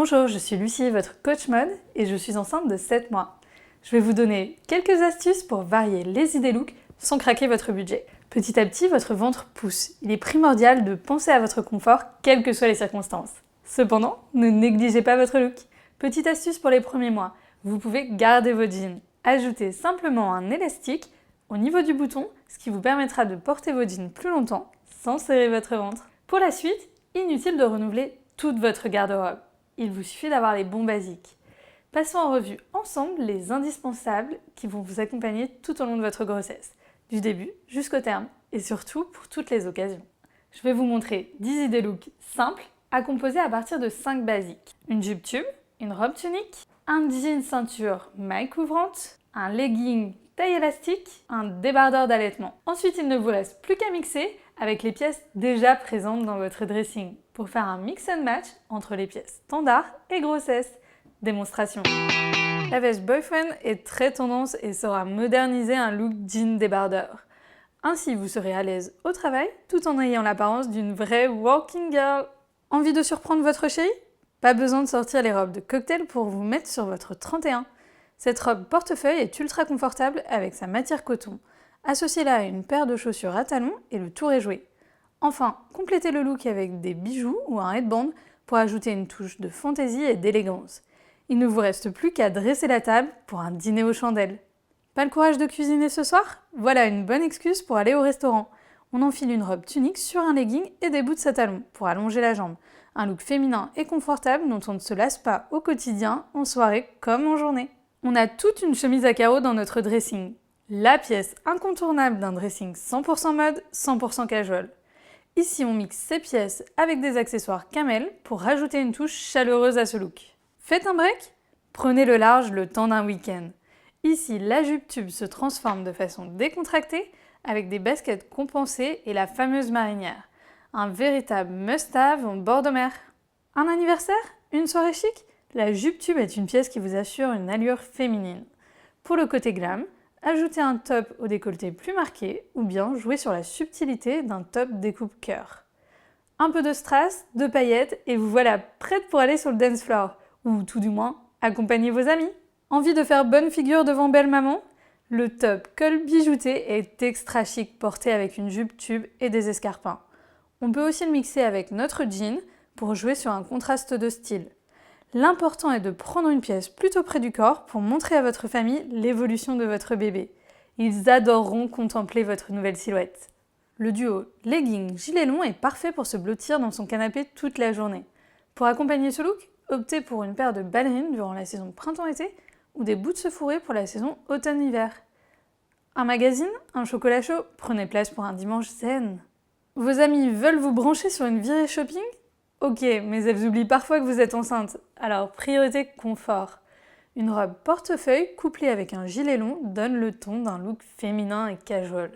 Bonjour, je suis Lucie, votre coach mode et je suis enceinte de 7 mois. Je vais vous donner quelques astuces pour varier les idées look sans craquer votre budget. Petit à petit, votre ventre pousse. Il est primordial de penser à votre confort, quelles que soient les circonstances. Cependant, ne négligez pas votre look. Petite astuce pour les premiers mois, vous pouvez garder vos jeans. Ajoutez simplement un élastique au niveau du bouton, ce qui vous permettra de porter vos jeans plus longtemps sans serrer votre ventre. Pour la suite, inutile de renouveler toute votre garde-robe. Il vous suffit d'avoir les bons basiques. Passons en revue ensemble les indispensables qui vont vous accompagner tout au long de votre grossesse, du début jusqu'au terme, et surtout pour toutes les occasions. Je vais vous montrer 10 idées look simples à composer à partir de 5 basiques. Une jupe tube, une robe tunique, un jean ceinture maille couvrante, un legging taille élastique, un débardeur d'allaitement. Ensuite, il ne vous reste plus qu'à mixer avec les pièces déjà présentes dans votre dressing pour faire un mix and match entre les pièces standard et grossesse. Démonstration. La veste boyfriend est très tendance et saura moderniser un look jean débardeur. Ainsi, vous serez à l'aise au travail tout en ayant l'apparence d'une vraie working girl. Envie de surprendre votre chérie? Pas besoin de sortir les robes de cocktail pour vous mettre sur votre 31. Cette robe portefeuille est ultra confortable avec sa matière coton. Associez-la à une paire de chaussures à talons et le tour est joué. Enfin, complétez le look avec des bijoux ou un headband pour ajouter une touche de fantaisie et d'élégance. Il ne vous reste plus qu'à dresser la table pour un dîner aux chandelles. Pas le courage de cuisiner ce soir? Voilà une bonne excuse pour aller au restaurant. On enfile une robe tunique sur un legging et des boots à talons pour allonger la jambe. Un look féminin et confortable dont on ne se lasse pas au quotidien, en soirée comme en journée. On a toute une chemise à carreaux dans notre dressing. La pièce incontournable d'un dressing 100% mode, 100% casual. Ici, on mixe ces pièces avec des accessoires camel pour rajouter une touche chaleureuse à ce look. Faites un break? Prenez le large le temps d'un week-end. Ici, la jupe tube se transforme de façon décontractée avec des baskets compensées et la fameuse marinière. Un véritable must-have en bord de mer. Un anniversaire? Une soirée chic? La jupe tube est une pièce qui vous assure une allure féminine. Pour le côté glam, ajoutez un top au décolleté plus marqué ou bien jouez sur la subtilité d'un top découpe cœur. Un peu de strass, de paillettes et vous voilà prête pour aller sur le dance floor. Ou tout du moins, accompagnez vos amis. Envie de faire bonne figure devant belle maman? Le top col bijouté est extra chic porté avec une jupe tube et des escarpins. On peut aussi le mixer avec notre jean pour jouer sur un contraste de style. L'important est de prendre une pièce plutôt près du corps pour montrer à votre famille l'évolution de votre bébé. Ils adoreront contempler votre nouvelle silhouette. Le duo legging-gilet long est parfait pour se blottir dans son canapé toute la journée. Pour accompagner ce look, optez pour une paire de ballerines durant la saison printemps-été ou des boots fourrés pour la saison automne-hiver. Un magazine, un chocolat chaud, prenez place pour un dimanche zen. Vos amis veulent vous brancher sur une virée shopping? Ok, mais elles oublient parfois que vous êtes enceinte, alors priorité confort. Une robe portefeuille couplée avec un gilet long donne le ton d'un look féminin et casual.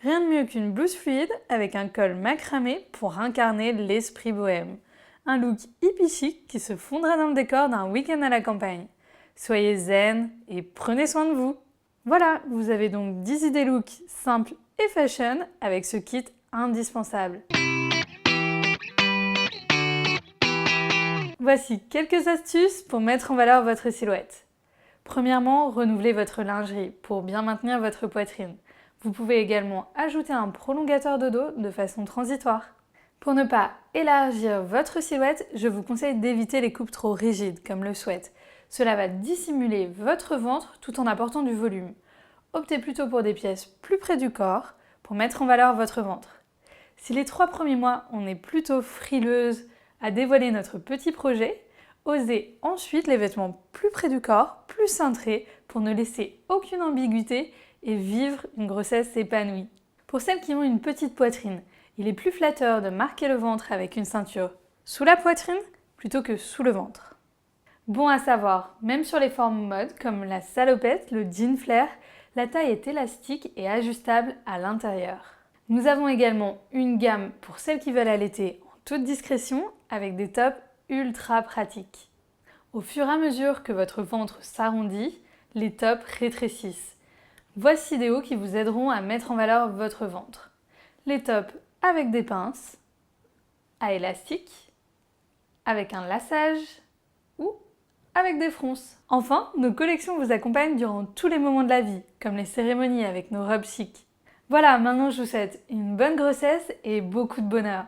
Rien de mieux qu'une blouse fluide avec un col macramé pour incarner l'esprit bohème. Un look hippie chic qui se fondra dans le décor d'un week-end à la campagne. Soyez zen et prenez soin de vous. Voilà, vous avez donc 10 idées look simples et fashion avec ce kit indispensable. Voici quelques astuces pour mettre en valeur votre silhouette. Premièrement, renouvelez votre lingerie pour bien maintenir votre poitrine. Vous pouvez également ajouter un prolongateur de dos de façon transitoire. Pour ne pas élargir votre silhouette, je vous conseille d'éviter les coupes trop rigides comme le sweat. Cela va dissimuler votre ventre tout en apportant du volume. Optez plutôt pour des pièces plus près du corps pour mettre en valeur votre ventre. Si les 3 premiers mois, on est plutôt frileuse à dévoiler notre petit projet, osez ensuite les vêtements plus près du corps, plus cintrés, pour ne laisser aucune ambiguïté et vivre une grossesse épanouie. Pour celles qui ont une petite poitrine, il est plus flatteur de marquer le ventre avec une ceinture sous la poitrine plutôt que sous le ventre. Bon à savoir, même sur les formes mode comme la salopette, le jean flair, la taille est élastique et ajustable à l'intérieur. Nous avons également une gamme pour celles qui veulent allaiter en toute discrétion avec des tops ultra pratiques. Au fur et à mesure que votre ventre s'arrondit, les tops rétrécissent. Voici des hauts qui vous aideront à mettre en valeur votre ventre. Les tops avec des pinces, à élastique, avec un laçage ou avec des fronces. Enfin, nos collections vous accompagnent durant tous les moments de la vie, comme les cérémonies avec nos robes chic. Voilà, maintenant je vous souhaite une bonne grossesse et beaucoup de bonheur.